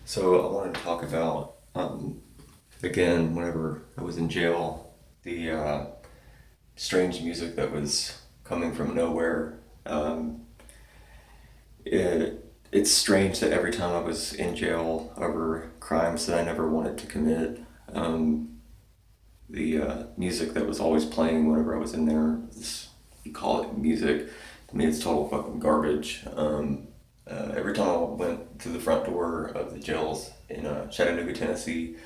So I wanted to talk about, again, whenever I was in jail, the strange music that was coming from nowhere. It's strange that every time I was in jail over crimes that I never wanted to commit, the music that was always playing whenever I was in there, you call it music, to me it's total fucking garbage. Every time I went through the front door of the jails in Chattanooga, Tennessee,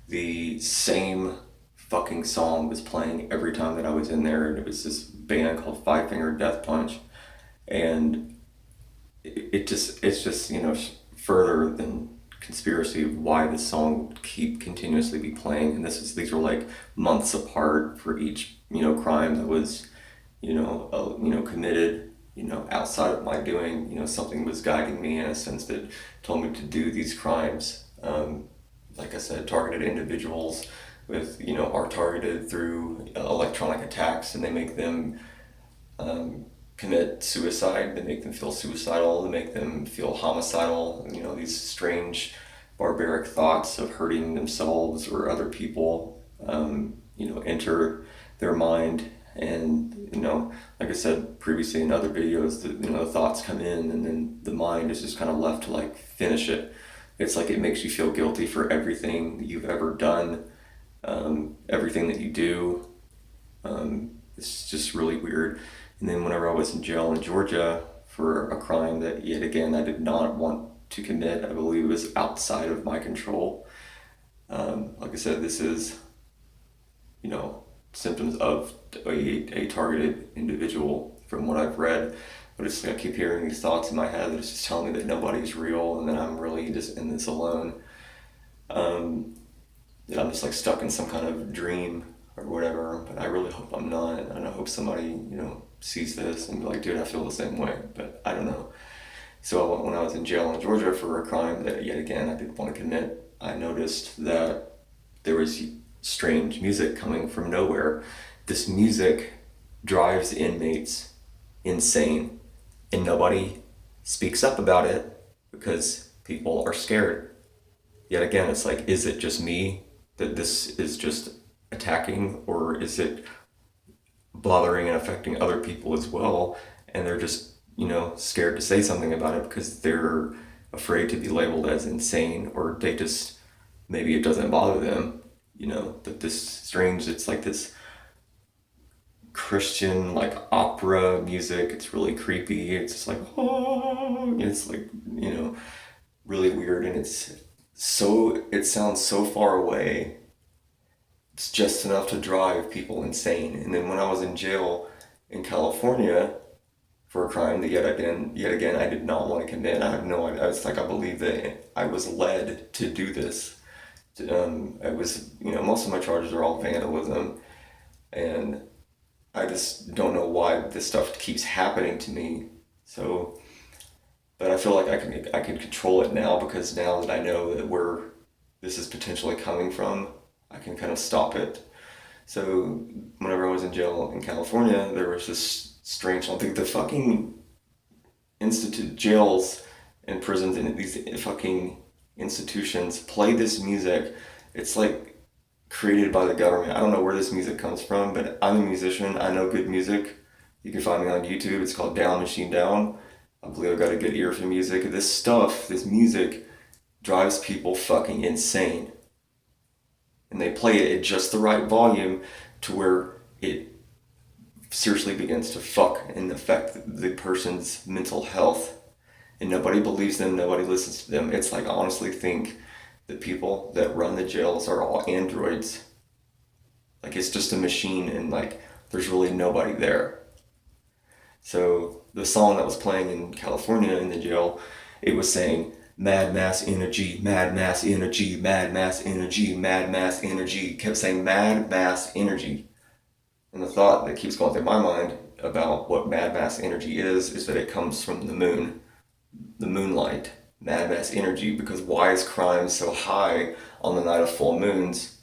the same fucking song was playing every time that I was in there, and it was this band called Five Finger Death Punch, and it's just further than conspiracy of why this song would keep continuously be playing, and these were like months apart for each crime that was committed outside of my doing. Something was guiding me in a sense that told me to do these crimes. Like I said, targeted individuals with are targeted through electronic attacks, and they make them commit suicide. They make them feel suicidal. They make them feel homicidal. These strange, barbaric thoughts of hurting themselves or other people, enter their mind. And like I said previously in other videos, the thoughts come in, and then the mind is just kind of left to like finish it. It's like it makes you feel guilty for everything that you've ever done, everything that you do. It's just really weird. And then whenever I was in jail in Georgia for a crime that, yet again, I did not want to commit, I believe it was outside of my control. Like I said, this is, symptoms of a targeted individual from what I've read. But it's like I keep hearing these thoughts in my head that it's just telling me that nobody's real and that I'm really just in this alone. That I'm just like stuck in some kind of dream or whatever. But I really hope I'm not. And I hope somebody, sees this and be like, dude, I feel the same way. But I don't know. So when I was in jail in Georgia for a crime that, yet again, I didn't want to commit, I noticed that there was strange music coming from nowhere. This music drives inmates insane, and nobody speaks up about it because people are scared. Yet again, it's like, is it just me that this is just attacking, or is it bothering and affecting other people as well? And they're just, scared to say something about it because they're afraid to be labeled as insane, or they just, maybe it doesn't bother them, that this strange, it's like this Christian, like opera music. It's really creepy. It's just like, oh, it's like, really weird. And it sounds so far away. It's just enough to drive people insane. And then when I was in jail in California for a crime that yet again I did not want to commit, I have no idea. It's like I believe that I was led to do this. I was, most of my charges are all vandalism, and I just don't know why this stuff keeps happening to me. So, but I feel like I can control it now, because now that I know that where this is potentially coming from, I can kind of stop it. So whenever I was in jail in California, there was this strange, I think the fucking institute jails and prisons and these fucking institutions play this music. It's like created by the government. I don't know where this music comes from, but I'm a musician. I know good music. You can find me on YouTube. It's called Down Machine Down. I believe I've got a good ear for music. This music drives people fucking insane. And they play it at just the right volume to where it seriously begins to fuck and affect the person's mental health. And nobody believes them, nobody listens to them. It's like, I honestly think the people that run the jails are all androids. Like, it's just a machine, and like there's really nobody there. So the song that was playing in California in the jail, it was saying mad mass energy, mad mass energy, mad mass energy, mad mass energy. It kept saying mad mass energy. And the thought that keeps going through my mind about what mad mass energy is that it comes from the moon, the moonlight, mad mass energy. Because why is crime so high on the night of full moons,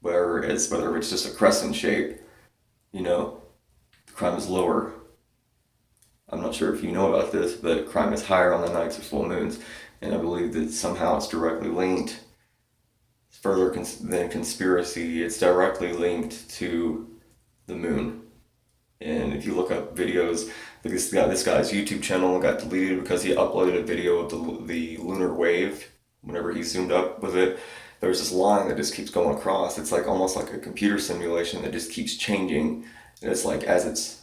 whereas whether it's just a crescent shape, the crime is lower. I'm not sure if you know about this, but crime is higher on the nights of full moons. and I believe that somehow it's directly linked, further than conspiracy, it's directly linked to the moon. And if you look up videos, like this guy's YouTube channel got deleted because he uploaded a video of the lunar wave. Whenever he zoomed up with it, there's this line that just keeps going across. It's like almost like a computer simulation that just keeps changing. And it's like as it's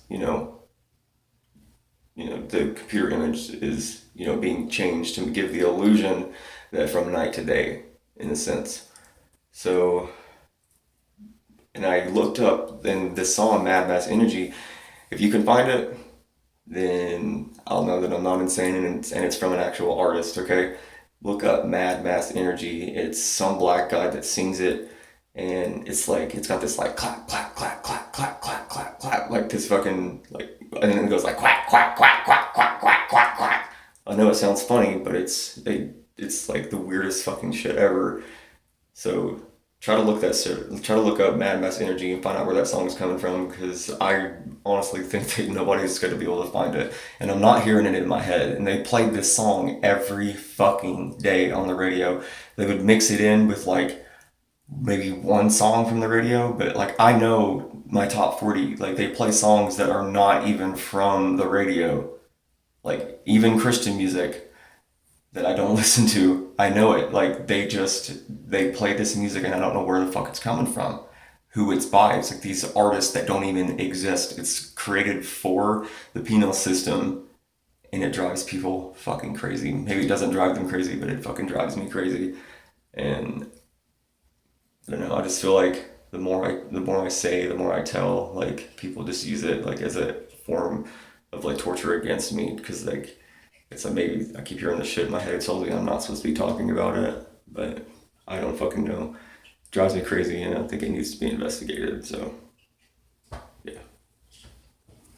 the computer image is being changed to give the illusion that from night to day, in a sense. So, and I looked up then this song Mad Mass Energy. If you can find it, then I'll know that I'm not insane, and it's from an actual artist, okay? Look up Mad Mass Energy. It's some black guy that sings it, and it's like, it's got this like clap, clap, clap, clap, clap, clap, clap, clap, like this fucking, like, and then it goes like quack, quack, quack, quack, quack, quack, quack, quack. I know it sounds funny, but it's like the weirdest fucking shit ever. So try to look up Mad Mass Energy and find out where that song is coming from, because I honestly think that nobody's going to be able to find it. And I'm not hearing it in my head. And they played this song every fucking day on the radio. They would mix it in with like maybe one song from the radio, but like I know my top 40, like they play songs that are not even from the radio. Like even Christian music that I don't listen to, I know it. Like they play this music and I don't know where the fuck it's coming from, who it's by. It's like these artists that don't even exist. It's created for the penal system, and it drives people fucking crazy. Maybe it doesn't drive them crazy, but it fucking drives me crazy. And I don't know. I just feel like the more I say, the more I tell. Like people just use it like as a form of like torture against me, because like it's like maybe I keep hearing this shit in my head. Totally, I'm not supposed to be talking about it, but I don't fucking know. It drives me crazy, and I think it needs to be investigated. So.